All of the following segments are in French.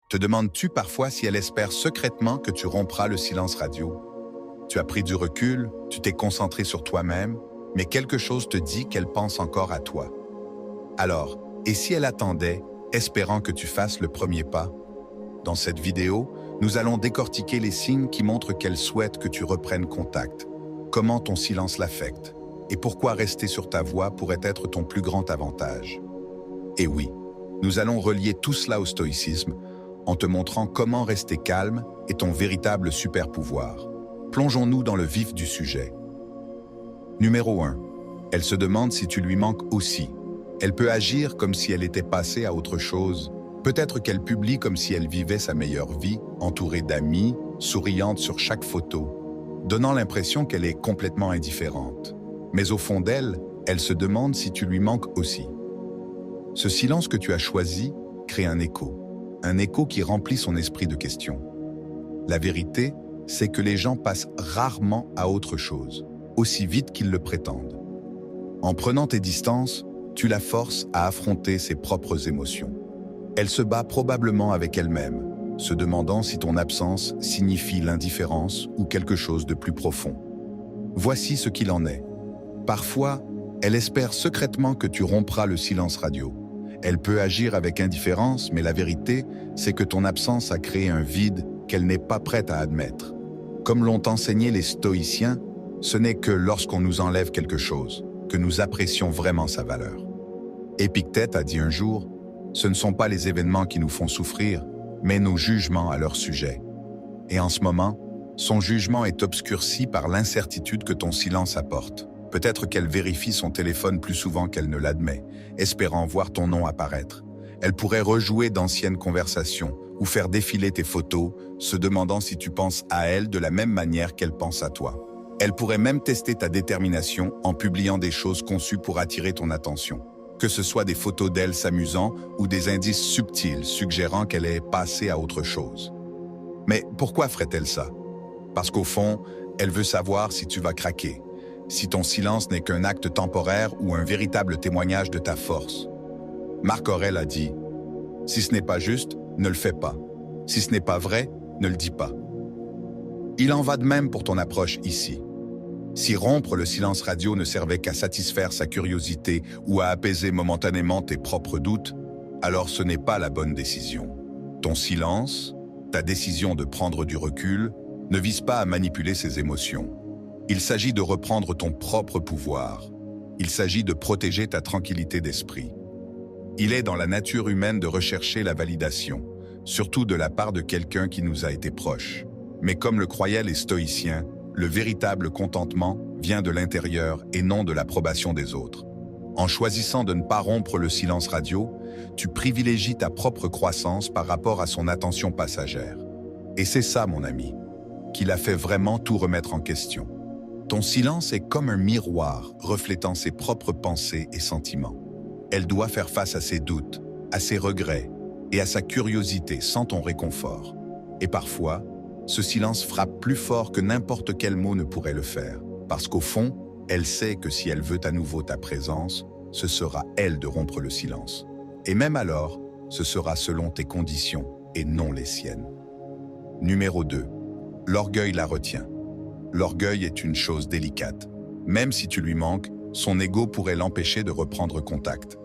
Te demandes-tu parfois si elle espère secrètement que tu rompras le silence radio? Tu as pris du recul, tu t'es concentré sur toi-même, mais quelque chose te dit qu'elle pense encore à toi. Alors, et si elle attendait, espérant que tu fasses le premier pas? Dans cette vidéo, nous allons décortiquer les signes qui montrent qu'elle souhaite que tu reprennes contact, comment ton silence l'affecte, et pourquoi rester sur ta voie pourrait être ton plus grand avantage. Et oui, nous allons relier tout cela au stoïcisme, en te montrant comment rester calme est ton véritable super-pouvoir. Plongeons-nous dans le vif du sujet. Numéro 1. Elle se demande si tu lui manques aussi. Elle peut agir comme si elle était passée à autre chose. Peut-être qu'elle publie comme si elle vivait sa meilleure vie, entourée d'amis, souriante sur chaque photo, donnant l'impression qu'elle est complètement indifférente. Mais au fond d'elle, elle se demande si tu lui manques aussi. Ce silence que tu as choisi crée un écho qui remplit son esprit de questions. La vérité, c'est que les gens passent rarement à autre chose, aussi vite qu'ils le prétendent. En prenant tes distances, tu la forces à affronter ses propres émotions. Elle se bat probablement avec elle-même, se demandant si ton absence signifie l'indifférence ou quelque chose de plus profond. Voici ce qu'il en est. Parfois, elle espère secrètement que tu rompras le silence radio. Elle peut agir avec indifférence, mais la vérité, c'est que ton absence a créé un vide qu'elle n'est pas prête à admettre. Comme l'ont enseigné les stoïciens, ce n'est que lorsqu'on nous enlève quelque chose que nous apprécions vraiment sa valeur. Épictète a dit un jour, « Ce ne sont pas les événements qui nous font souffrir, mais nos jugements à leur sujet. » Et en ce moment, son jugement est obscurci par l'incertitude que ton silence apporte. Peut-être qu'elle vérifie son téléphone plus souvent qu'elle ne l'admet, espérant voir ton nom apparaître. Elle pourrait rejouer d'anciennes conversations ou faire défiler tes photos, se demandant si tu penses à elle de la même manière qu'elle pense à toi. Elle pourrait même tester ta détermination en publiant des choses conçues pour attirer ton attention, que ce soit des photos d'elle s'amusant ou des indices subtils suggérant qu'elle est passée à autre chose. Mais pourquoi ferait-elle ça? Parce qu'au fond, elle veut savoir si tu vas craquer, si ton silence n'est qu'un acte temporaire ou un véritable témoignage de ta force. Marc Aurèle a dit « Si ce n'est pas juste, ne le fais pas. Si ce n'est pas vrai, ne le dis pas. » Il en va de même pour ton approche ici. Si rompre le silence radio ne servait qu'à satisfaire sa curiosité ou à apaiser momentanément tes propres doutes, alors ce n'est pas la bonne décision. Ton silence, ta décision de prendre du recul, ne vise pas à manipuler ses émotions. Il s'agit de reprendre ton propre pouvoir. Il s'agit de protéger ta tranquillité d'esprit. Il est dans la nature humaine de rechercher la validation, surtout de la part de quelqu'un qui nous a été proche. Mais comme le croyaient les stoïciens, le véritable contentement vient de l'intérieur et non de l'approbation des autres. En choisissant de ne pas rompre le silence radio, tu privilégies ta propre croissance par rapport à son attention passagère. Et c'est ça, mon ami, qui l'a fait vraiment tout remettre en question. Ton silence est comme un miroir reflétant ses propres pensées et sentiments. Elle doit faire face à ses doutes, à ses regrets et à sa curiosité sans ton réconfort. Et parfois, ce silence frappe plus fort que n'importe quel mot ne pourrait le faire, parce qu'au fond, elle sait que si elle veut à nouveau ta présence, ce sera elle de rompre le silence. Et même alors, ce sera selon tes conditions et non les siennes. Numéro 2. L'orgueil la retient. L'orgueil est une chose délicate. Même si tu lui manques, son ego pourrait l'empêcher de reprendre contact.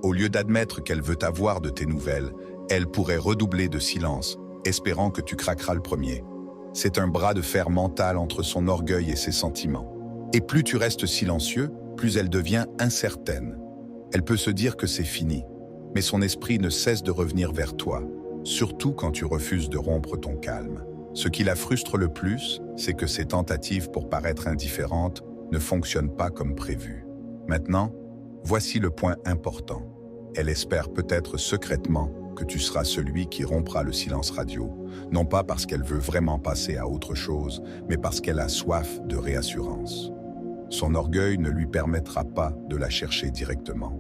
Au lieu d'admettre qu'elle veut avoir de tes nouvelles, elle pourrait redoubler de silence, espérant que tu craqueras le premier. C'est un bras de fer mental entre son orgueil et ses sentiments. Et plus tu restes silencieux, plus elle devient incertaine. Elle peut se dire que c'est fini, mais son esprit ne cesse de revenir vers toi, surtout quand tu refuses de rompre ton calme. Ce qui la frustre le plus, c'est que ses tentatives pour paraître indifférente ne fonctionnent pas comme prévu. Maintenant, voici le point important. Elle espère peut-être secrètement que tu seras celui qui rompra le silence radio, non pas parce qu'elle veut vraiment passer à autre chose, mais parce qu'elle a soif de réassurance. Son orgueil ne lui permettra pas de la chercher directement.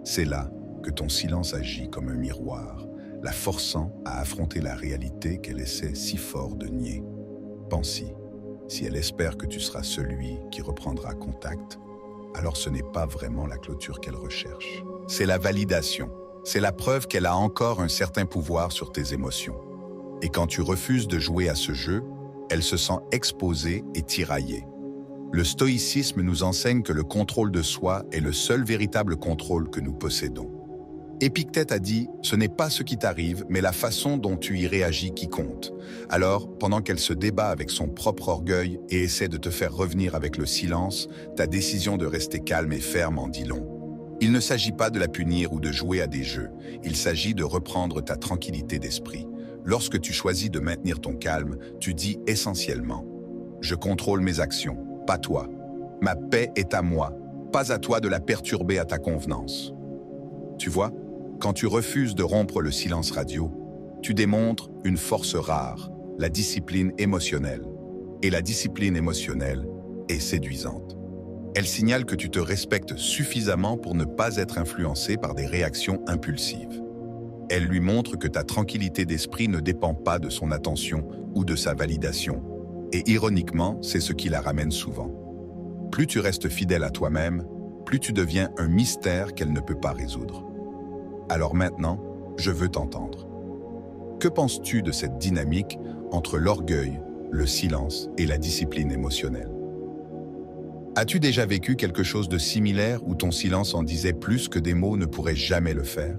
C'est là que ton silence agit comme un miroir, la forçant à affronter la réalité qu'elle essaie si fort de nier. Pense-y, si elle espère que tu seras celui qui reprendra contact, alors ce n'est pas vraiment la clôture qu'elle recherche. C'est la validation. c'est la preuve qu'elle a encore un certain pouvoir sur tes émotions. Et quand tu refuses de jouer à ce jeu, elle se sent exposée et tiraillée. Le stoïcisme nous enseigne que le contrôle de soi est le seul véritable contrôle que nous possédons. Épictète a dit « Ce n'est pas ce qui t'arrive, mais la façon dont tu y réagis qui compte ». Alors, pendant qu'elle se débat avec son propre orgueil et essaie de te faire revenir avec le silence, ta décision de rester calme et ferme en dit long. Il ne s'agit pas de la punir ou de jouer à des jeux, il s'agit de reprendre ta tranquillité d'esprit. Lorsque tu choisis de maintenir ton calme, tu dis essentiellement « Je contrôle mes actions, pas toi. Ma paix est à moi, pas à toi de la perturber à ta convenance. » Tu vois, quand tu refuses de rompre le silence radio, tu démontres une force rare, la discipline émotionnelle. Et la discipline émotionnelle est séduisante. Elle signale que tu te respectes suffisamment pour ne pas être influencé par des réactions impulsives. Elle lui montre que ta tranquillité d'esprit ne dépend pas de son attention ou de sa validation. Et ironiquement, c'est ce qui la ramène souvent. Plus tu restes fidèle à toi-même, plus tu deviens un mystère qu'elle ne peut pas résoudre. Alors maintenant, je veux t'entendre. Que penses-tu de cette dynamique entre l'orgueil, le silence et la discipline émotionnelle? As-tu déjà vécu quelque chose de similaire où ton silence en disait plus que des mots ne pourraient jamais le faire?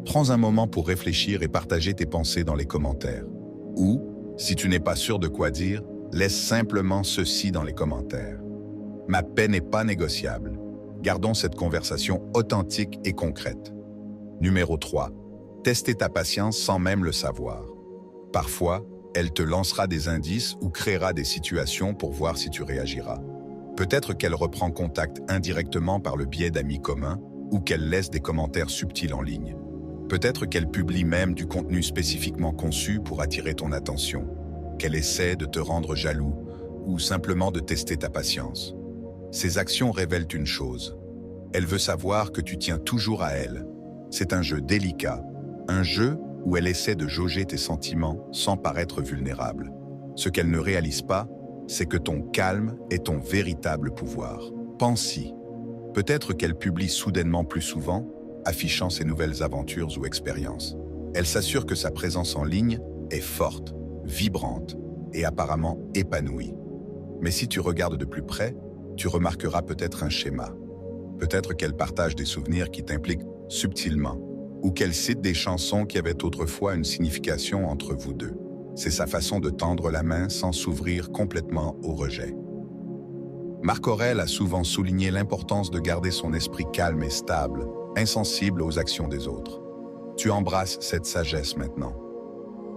Prends un moment pour réfléchir et partager tes pensées dans les commentaires. Ou, si tu n'es pas sûr de quoi dire, laisse simplement ceci dans les commentaires. Ma paix n'est pas négociable. Gardons cette conversation authentique et concrète. Numéro 3. Tester ta patience sans même le savoir. Parfois, elle te lancera des indices ou créera des situations pour voir si tu réagiras. Peut-être qu'elle reprend contact indirectement par le biais d'amis communs ou qu'elle laisse des commentaires subtils en ligne. Peut-être qu'elle publie même du contenu spécifiquement conçu pour attirer ton attention, qu'elle essaie de te rendre jaloux ou simplement de tester ta patience. Ces actions révèlent une chose. Elle veut savoir que tu tiens toujours à elle. C'est un jeu délicat, un jeu où elle essaie de jauger tes sentiments sans paraître vulnérable. Ce qu'elle ne réalise pas, c'est que ton calme est ton véritable pouvoir. Pense-y. Peut-être qu'elle publie soudainement plus souvent, affichant ses nouvelles aventures ou expériences. Elle s'assure que sa présence en ligne est forte, vibrante et apparemment épanouie. Mais si tu regardes de plus près, tu remarqueras peut-être un schéma. Peut-être qu'elle partage des souvenirs qui t'impliquent subtilement, ou qu'elle cite des chansons qui avaient autrefois une signification entre vous deux. C'est sa façon de tendre la main sans s'ouvrir complètement au rejet. Marc Aurèle a souvent souligné l'importance de garder son esprit calme et stable, insensible aux actions des autres. Tu embrasses cette sagesse maintenant.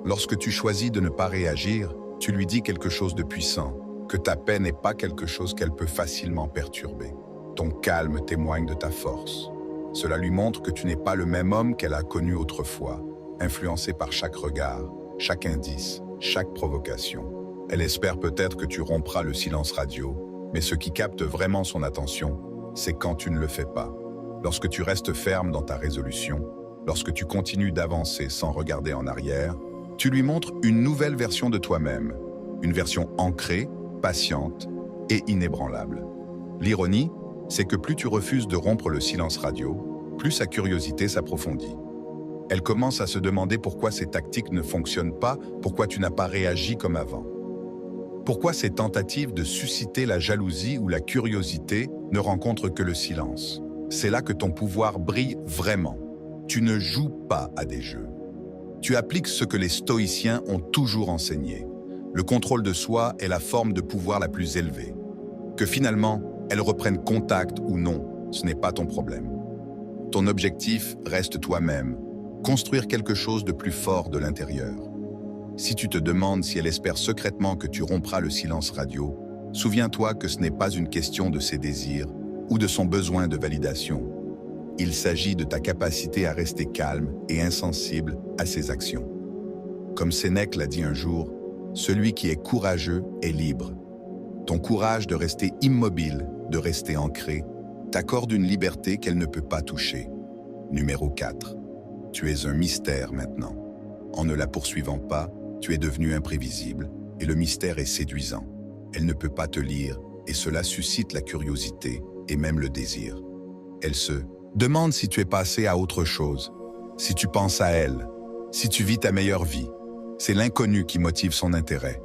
Lorsque tu choisis de ne pas réagir, tu lui dis quelque chose de puissant, que ta paix n'est pas quelque chose qu'elle peut facilement perturber. Ton calme témoigne de ta force. Cela lui montre que tu n'es pas le même homme qu'elle a connu autrefois, influencé par chaque regard, chaque indice, chaque provocation. Elle espère peut-être que tu rompras le silence radio, mais ce qui capte vraiment son attention, c'est quand tu ne le fais pas. Lorsque tu restes ferme dans ta résolution, lorsque tu continues d'avancer sans regarder en arrière, tu lui montres une nouvelle version de toi-même, une version ancrée, patiente et inébranlable. L'ironie, c'est que plus tu refuses de rompre le silence radio, plus sa curiosité s'approfondit. Elle commence à se demander pourquoi ces tactiques ne fonctionnent pas, pourquoi tu n'as pas réagi comme avant. Pourquoi ces tentatives de susciter la jalousie ou la curiosité ne rencontrent que le silence. C'est là que ton pouvoir brille vraiment. Tu ne joues pas à des jeux. Tu appliques ce que les stoïciens ont toujours enseigné. Le contrôle de soi est la forme de pouvoir la plus élevée. Que finalement, elle reprenne contact ou non, ce n'est pas ton problème. Ton objectif reste toi-même, construire quelque chose de plus fort de l'intérieur. Si tu te demandes si elle espère secrètement que tu rompras le silence radio, souviens-toi que ce n'est pas une question de ses désirs ou de son besoin de validation. Il s'agit de ta capacité à rester calme et insensible à ses actions. Comme Sénèque l'a dit un jour, « Celui qui est courageux est libre ». Ton courage de rester immobile, de rester ancré, t'accorde une liberté qu'elle ne peut pas toucher. Numéro 4. Tu es un mystère maintenant. En ne la poursuivant pas, tu es devenu imprévisible et le mystère est séduisant. Elle ne peut pas te lire et cela suscite la curiosité et même le désir. Elle se Demande si tu es passé à autre chose, si tu penses à elle, si tu vis ta meilleure vie. C'est l'inconnu qui motive son intérêt.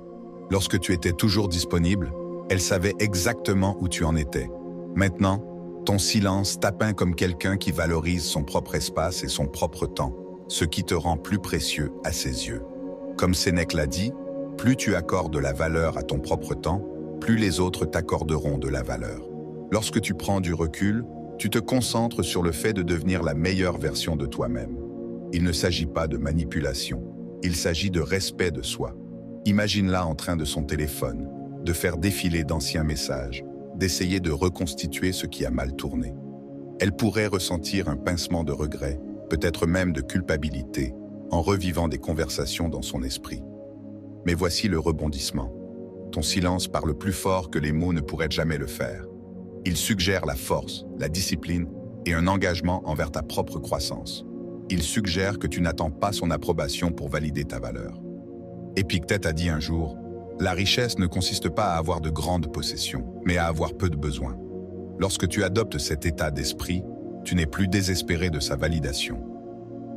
Lorsque tu étais toujours disponible, elle savait exactement où tu en étais. Maintenant, ton silence tapeint comme quelqu'un qui valorise son propre espace et son propre temps, ce qui te rend plus précieux à ses yeux. Comme Sénèque l'a dit, plus tu accordes de la valeur à ton propre temps, plus les autres t'accorderont de la valeur. Lorsque tu prends du recul, tu te concentres sur le fait de devenir la meilleure version de toi-même. Il ne s'agit pas de manipulation, il s'agit de respect de soi. Imagine-la en train de son téléphone, de faire défiler d'anciens messages, d'essayer de reconstituer ce qui a mal tourné. Elle pourrait ressentir un pincement de regret, peut-être même de culpabilité, en revivant des conversations dans son esprit. Mais voici le rebondissement. Ton silence parle plus fort que les mots ne pourraient jamais le faire. Il suggère la force, la discipline et un engagement envers ta propre croissance. Il suggère que tu n'attends pas son approbation pour valider ta valeur. Épictète a dit un jour, « La richesse ne consiste pas à avoir de grandes possessions, mais à avoir peu de besoins. » Lorsque tu adoptes cet état d'esprit, tu n'es plus désespéré de sa validation.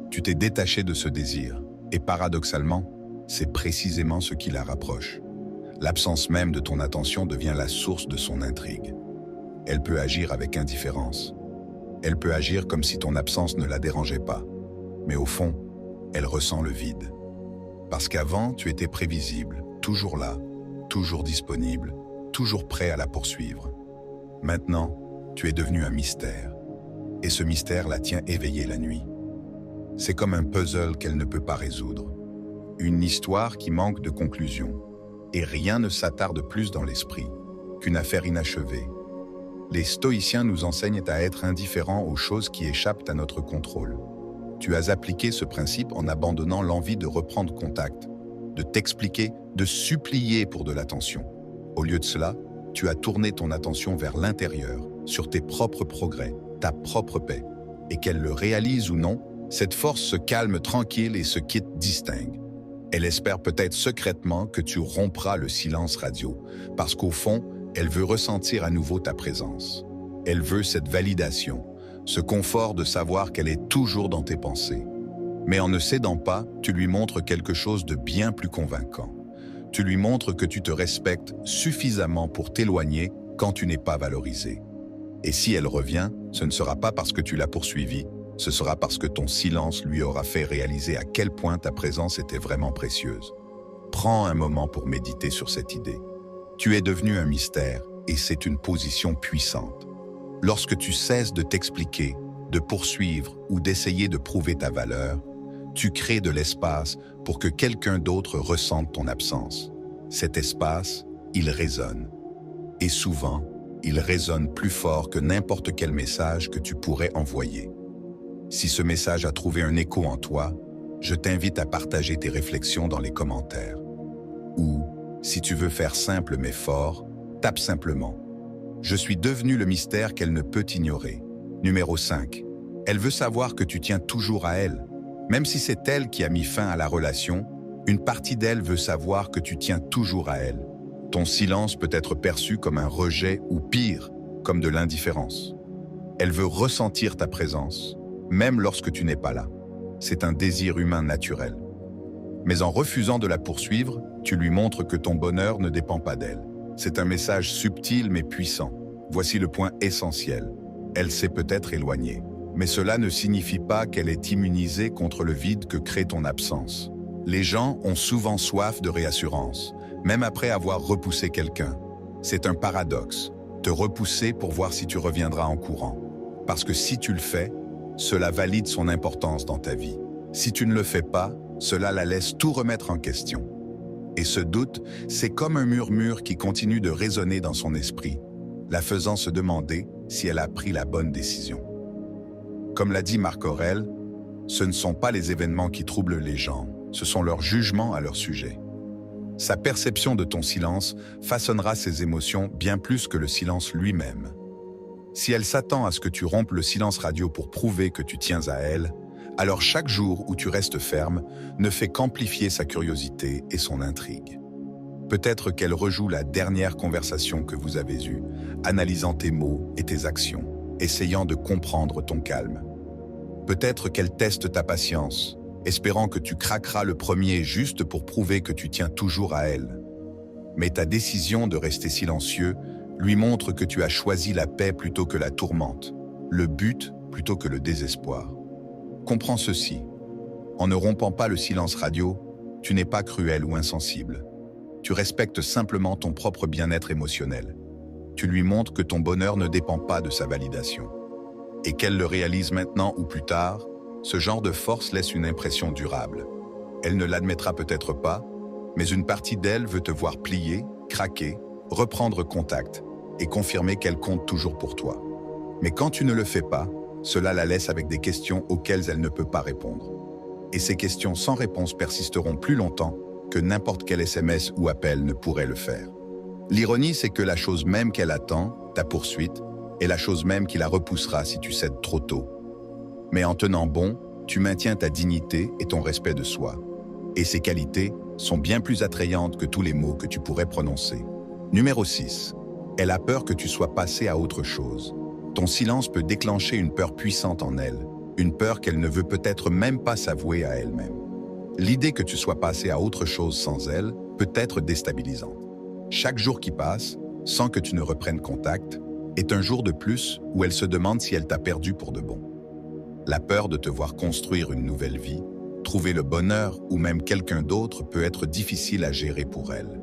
Tu t'es détaché de ce désir, et paradoxalement, c'est précisément ce qui la rapproche. L'absence même de ton attention devient la source de son intrigue. Elle peut agir avec indifférence. Elle peut agir comme si ton absence ne la dérangeait pas. Mais au fond, elle ressent le vide. Parce qu'avant, tu étais prévisible, toujours là, toujours disponible, toujours prêt à la poursuivre. Maintenant, tu es devenu un mystère. Et ce mystère la tient éveillée la nuit. C'est comme un puzzle qu'elle ne peut pas résoudre. Une histoire qui manque de conclusion. Et rien ne s'attarde plus dans l'esprit qu'une affaire inachevée. Les stoïciens nous enseignent à être indifférents aux choses qui échappent à notre contrôle. Tu as appliqué ce principe en abandonnant l'envie de reprendre contact, de t'expliquer, de supplier pour de l'attention. Au lieu de cela, tu as tourné ton attention vers l'intérieur, sur tes propres progrès, ta propre paix. Et qu'elle le réalise ou non, cette force se calme tranquille et se quitte distincte. Elle espère peut-être secrètement que tu rompras le silence radio, parce qu'au fond, elle veut ressentir à nouveau ta présence. Elle veut cette validation, ce confort de savoir qu'elle est toujours dans tes pensées. Mais en ne cédant pas, tu lui montres quelque chose de bien plus convaincant. Tu lui montres que tu te respectes suffisamment pour t'éloigner quand tu n'es pas valorisé. Et si elle revient, ce ne sera pas parce que tu l'as poursuivie, ce sera parce que ton silence lui aura fait réaliser à quel point ta présence était vraiment précieuse. Prends un moment pour méditer sur cette idée. Tu es devenu un mystère et c'est une position puissante. Lorsque tu cesses de t'expliquer, de poursuivre ou d'essayer de prouver ta valeur, tu crées de l'espace pour que quelqu'un d'autre ressente ton absence. Cet espace, il résonne. Et souvent, il résonne plus fort que n'importe quel message que tu pourrais envoyer. Si ce message a trouvé un écho en toi, je t'invite à partager tes réflexions dans les commentaires. Ou, si tu veux faire simple mais fort, tape simplement « Je suis devenu le mystère qu'elle ne peut ignorer ». Numéro 5. Elle veut savoir que tu tiens toujours à elle. Même si c'est elle qui a mis fin à la relation, une partie d'elle veut savoir que tu tiens toujours à elle. Ton silence peut être perçu comme un rejet ou pire, comme de l'indifférence. Elle veut ressentir ta présence, même lorsque tu n'es pas là. C'est un désir humain naturel. Mais en refusant de la poursuivre, tu lui montres que ton bonheur ne dépend pas d'elle. C'est un message subtil mais puissant. Voici le point essentiel. Elle s'est peut-être éloignée. Mais cela ne signifie pas qu'elle est immunisée contre le vide que crée ton absence. Les gens ont souvent soif de réassurance, même après avoir repoussé quelqu'un. C'est un paradoxe. Te repousser pour voir si tu reviendras en courant. Parce que si tu le fais, cela valide son importance dans ta vie. Si tu ne le fais pas, cela la laisse tout remettre en question. Et ce doute, c'est comme un murmure qui continue de résonner dans son esprit, la faisant se demander si elle a pris la bonne décision. Comme l'a dit Marc Aurèle, ce ne sont pas les événements qui troublent les gens, ce sont leurs jugements à leur sujet. Sa perception de ton silence façonnera ses émotions bien plus que le silence lui-même. Si elle s'attend à ce que tu rompes le silence radio pour prouver que tu tiens à elle, alors chaque jour où tu restes ferme ne fait qu'amplifier sa curiosité et son intrigue. Peut-être qu'elle rejoue la dernière conversation que vous avez eue, analysant tes mots et tes actions. essayant de comprendre ton calme. Peut-être qu'elle teste ta patience, espérant que tu craqueras le premier juste pour prouver que tu tiens toujours à elle. Mais ta décision de rester silencieux lui montre que tu as choisi la paix plutôt que la tourmente, le but plutôt que le désespoir. Comprends ceci. En ne rompant pas le silence radio, tu n'es pas cruel ou insensible. Tu respectes simplement ton propre bien-être émotionnel. Tu lui montres que ton bonheur ne dépend pas de sa validation. Et qu'elle le réalise maintenant ou plus tard, ce genre de force laisse une impression durable. Elle ne l'admettra peut-être pas, mais une partie d'elle veut te voir plier, craquer, reprendre contact et confirmer qu'elle compte toujours pour toi. Mais quand tu ne le fais pas, cela la laisse avec des questions auxquelles elle ne peut pas répondre. Et ces questions sans réponse persisteront plus longtemps que n'importe quel SMS ou appel ne pourrait le faire. L'ironie, c'est que la chose même qu'elle attend, ta poursuite, est la chose même qui la repoussera si tu cèdes trop tôt. Mais en tenant bon, tu maintiens ta dignité et ton respect de soi. Et ces qualités sont bien plus attrayantes que tous les mots que tu pourrais prononcer. Numéro 6. Elle a peur que tu sois passé à autre chose. Ton silence peut déclencher une peur puissante en elle, une peur qu'elle ne veut peut-être même pas s'avouer à elle-même. L'idée que tu sois passé à autre chose sans elle peut être déstabilisante. Chaque jour qui passe, sans que tu ne reprennes contact, est un jour de plus où elle se demande si elle t'a perdu pour de bon. La peur de te voir construire une nouvelle vie, trouver le bonheur ou même quelqu'un d'autre peut être difficile à gérer pour elle.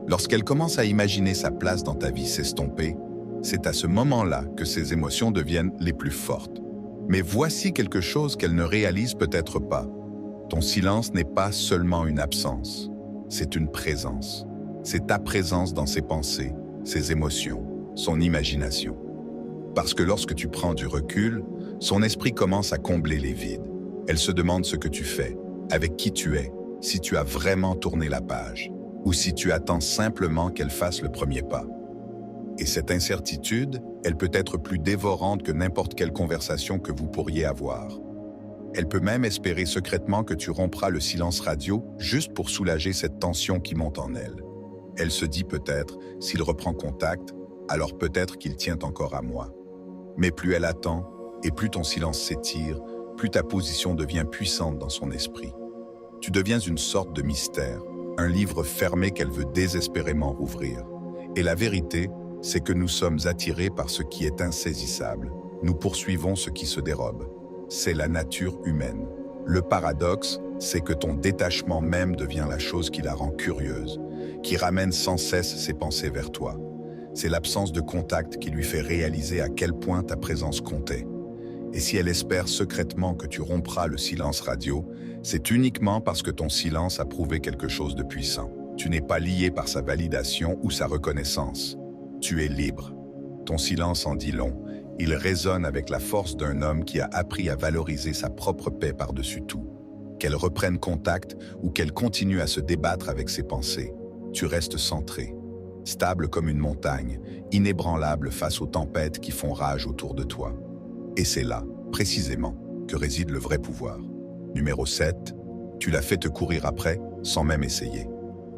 Lorsqu'elle commence à imaginer sa place dans ta vie s'estomper, c'est à ce moment-là que ses émotions deviennent les plus fortes. Mais voici quelque chose qu'elle ne réalise peut-être pas. Ton silence n'est pas seulement une absence, c'est une présence. C'est ta présence dans ses pensées, ses émotions, son imagination. Parce que lorsque tu prends du recul, son esprit commence à combler les vides. Elle se demande ce que tu fais, avec qui tu es, si tu as vraiment tourné la page, ou si tu attends simplement qu'elle fasse le premier pas. Et cette incertitude, elle peut être plus dévorante que n'importe quelle conversation que vous pourriez avoir. Elle peut même espérer secrètement que tu rompras le silence radio juste pour soulager cette tension qui monte en elle. Elle se dit peut-être, s'il reprend contact, alors peut-être qu'il tient encore à moi. Mais plus elle attend, et plus ton silence s'étire, plus ta position devient puissante dans son esprit. Tu deviens une sorte de mystère, un livre fermé qu'elle veut désespérément rouvrir. Et la vérité, c'est que nous sommes attirés par ce qui est insaisissable. Nous poursuivons ce qui se dérobe. C'est la nature humaine. Le paradoxe, c'est que ton détachement même devient la chose qui la rend curieuse, qui ramène sans cesse ses pensées vers toi. C'est l'absence de contact qui lui fait réaliser à quel point ta présence comptait. Et si elle espère secrètement que tu rompras le silence radio, c'est uniquement parce que ton silence a prouvé quelque chose de puissant. Tu n'es pas lié par sa validation ou sa reconnaissance. Tu es libre. Ton silence en dit long. Il résonne avec la force d'un homme qui a appris à valoriser sa propre paix par-dessus tout. Qu'elle reprenne contact ou qu'elle continue à se débattre avec ses pensées, tu restes centré, stable comme une montagne, inébranlable face aux tempêtes qui font rage autour de toi. Et c'est là, précisément, que réside le vrai pouvoir. Numéro 7, tu l'as fait te courir après sans même essayer.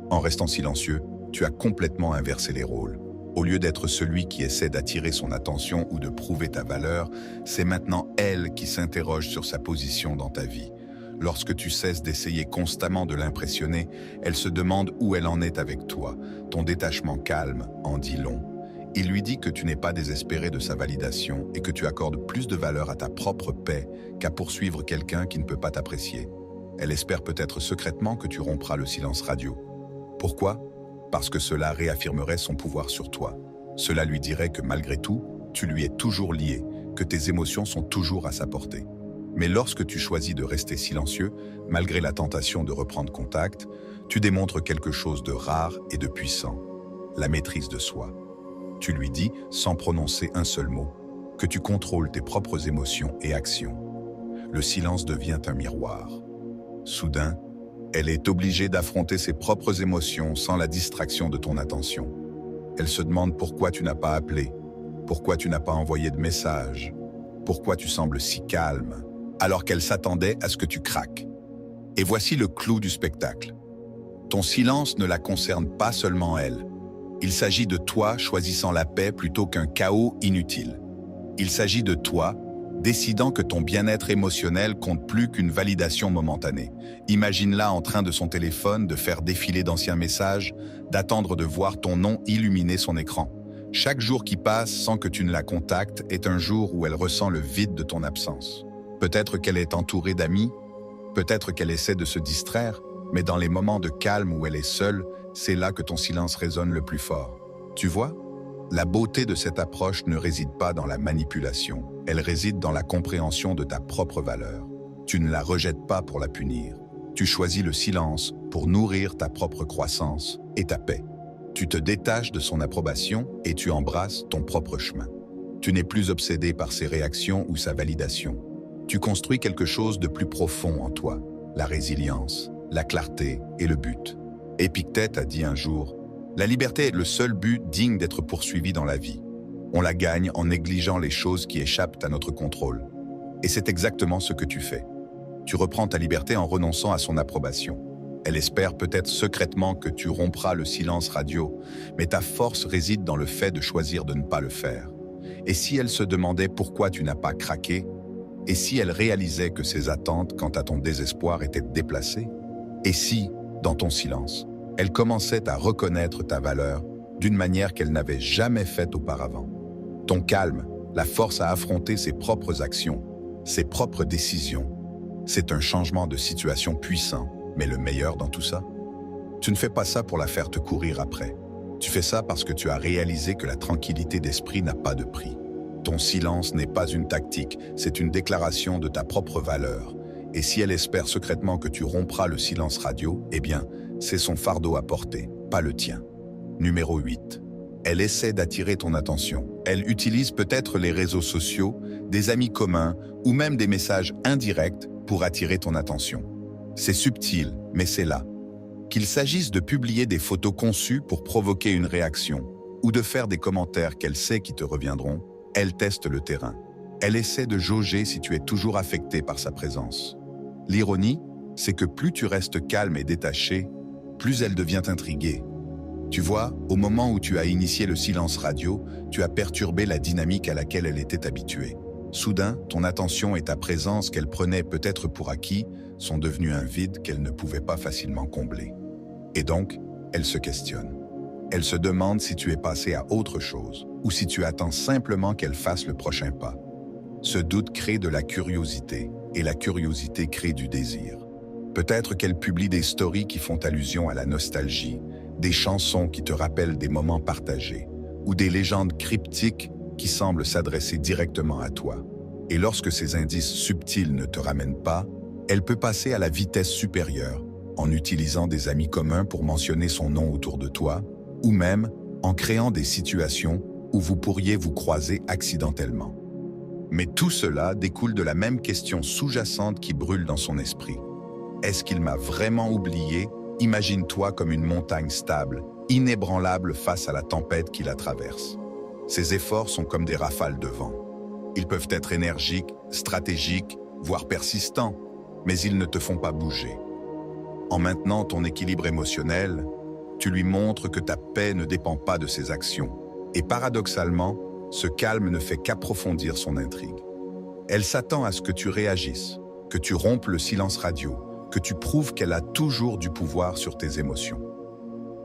En restant silencieux, tu as complètement inversé les rôles. Au lieu d'être celui qui essaie d'attirer son attention ou de prouver ta valeur, c'est maintenant elle qui s'interroge sur sa position dans ta vie. Lorsque tu cesses d'essayer constamment de l'impressionner, elle se demande où elle en est avec toi. Ton détachement calme en dit long. Il lui dit que tu n'es pas désespéré de sa validation et que tu accordes plus de valeur à ta propre paix qu'à poursuivre quelqu'un qui ne peut pas t'apprécier. Elle espère peut-être secrètement que tu rompras le silence radio. Pourquoi ? Parce que cela réaffirmerait son pouvoir sur toi. Cela lui dirait que malgré tout, tu lui es toujours lié, que tes émotions sont toujours à sa portée. Mais lorsque tu choisis de rester silencieux, malgré la tentation de reprendre contact, tu démontres quelque chose de rare et de puissant, la maîtrise de soi. Tu lui dis, sans prononcer un seul mot, que tu contrôles tes propres émotions et actions. Le silence devient un miroir. Soudain, elle est obligée d'affronter ses propres émotions sans la distraction de ton attention. Elle se demande pourquoi tu n'as pas appelé, pourquoi tu n'as pas envoyé de message, pourquoi tu sembles si calme, alors qu'elle s'attendait à ce que tu craques. Et voici le clou du spectacle. Ton silence ne la concerne pas seulement elle. Il s'agit de toi choisissant la paix plutôt qu'un chaos inutile. Il s'agit de toi, décidant que ton bien-être émotionnel compte plus qu'une validation momentanée. Imagine-la en train de son téléphone, de faire défiler d'anciens messages, d'attendre de voir ton nom illuminer son écran. Chaque jour qui passe sans que tu ne la contactes est un jour où elle ressent le vide de ton absence. Peut-être qu'elle est entourée d'amis, peut-être qu'elle essaie de se distraire, mais dans les moments de calme où elle est seule, c'est là que ton silence résonne le plus fort. Tu vois? La beauté de cette approche ne réside pas dans la manipulation, elle réside dans la compréhension de ta propre valeur. Tu ne la rejettes pas pour la punir. Tu choisis le silence pour nourrir ta propre croissance et ta paix. Tu te détaches de son approbation et tu embrasses ton propre chemin. Tu n'es plus obsédé par ses réactions ou sa validation. Tu construis quelque chose de plus profond en toi, la résilience, la clarté et le but. Épictète a dit un jour: la liberté est le seul but digne d'être poursuivi dans la vie. On la gagne en négligeant les choses qui échappent à notre contrôle. Et c'est exactement ce que tu fais. Tu reprends ta liberté en renonçant à son approbation. Elle espère peut-être secrètement que tu rompras le silence radio, mais ta force réside dans le fait de choisir de ne pas le faire. Et si elle se demandait pourquoi tu n'as pas craqué? Et si elle réalisait que ses attentes quant à ton désespoir étaient déplacées? Et si, dans ton silence, elle commençait à reconnaître ta valeur d'une manière qu'elle n'avait jamais faite auparavant? Ton calme, la force à affronter ses propres actions, ses propres décisions, c'est un changement de situation puissant, mais le meilleur dans tout ça? Tu ne fais pas ça pour la faire te courir après. Tu fais ça parce que tu as réalisé que la tranquillité d'esprit n'a pas de prix. Ton silence n'est pas une tactique, c'est une déclaration de ta propre valeur. Et si elle espère secrètement que tu rompras le silence radio, eh bien, c'est son fardeau à porter, pas le tien. Numéro 8. Elle essaie d'attirer ton attention. Elle utilise peut-être les réseaux sociaux, des amis communs ou même des messages indirects pour attirer ton attention. C'est subtil, mais c'est là. Qu'il s'agisse de publier des photos conçues pour provoquer une réaction ou de faire des commentaires qu'elle sait qui te reviendront, elle teste le terrain. Elle essaie de jauger si tu es toujours affecté par sa présence. L'ironie, c'est que plus tu restes calme et détaché, plus elle devient intriguée. Tu vois, au moment où tu as initié le silence radio, tu as perturbé la dynamique à laquelle elle était habituée. Soudain, ton attention et ta présence qu'elle prenait peut-être pour acquis sont devenues un vide qu'elle ne pouvait pas facilement combler. Et donc, elle se questionne. Elle se demande si tu es passé à autre chose ou si tu attends simplement qu'elle fasse le prochain pas. Ce doute crée de la curiosité et la curiosité crée du désir. Peut-être qu'elle publie des stories qui font allusion à la nostalgie, des chansons qui te rappellent des moments partagés ou des légendes cryptiques qui semblent s'adresser directement à toi. Et lorsque ces indices subtils ne te ramènent pas, elle peut passer à la vitesse supérieure en utilisant des amis communs pour mentionner son nom autour de toi ou même en créant des situations où vous pourriez vous croiser accidentellement. Mais tout cela découle de la même question sous-jacente qui brûle dans son esprit. Est-ce qu'il m'a vraiment oublié? Imagine-toi comme une montagne stable, inébranlable face à la tempête qui la traverse. Ses efforts sont comme des rafales de vent. Ils peuvent être énergiques, stratégiques, voire persistants, mais ils ne te font pas bouger. En maintenant ton équilibre émotionnel, tu lui montres que ta paix ne dépend pas de ses actions. Et paradoxalement, ce calme ne fait qu'approfondir son intrigue. Elle s'attend à ce que tu réagisses, que tu rompes le silence radio, que tu prouves qu'elle a toujours du pouvoir sur tes émotions.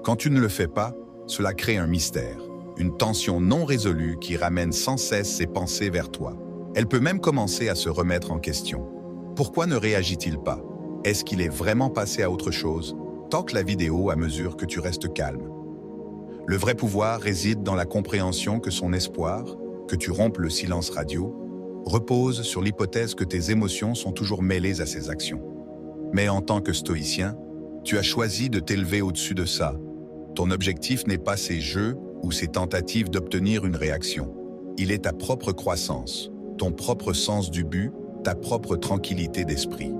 Quand tu ne le fais pas, cela crée un mystère, une tension non résolue qui ramène sans cesse ses pensées vers toi. Elle peut même commencer à se remettre en question. Pourquoi ne réagit-il pas? Est-ce qu'il est vraiment passé à autre chose? Toque la vidéo à mesure que tu restes calme. Le vrai pouvoir réside dans la compréhension que son espoir, que tu rompes le silence radio, repose sur l'hypothèse que tes émotions sont toujours mêlées à ses actions. Mais en tant que stoïcien, tu as choisi de t'élever au-dessus de ça. Ton objectif n'est pas ces jeux ou ces tentatives d'obtenir une réaction. Il est ta propre croissance, ton propre sens du but, ta propre tranquillité d'esprit.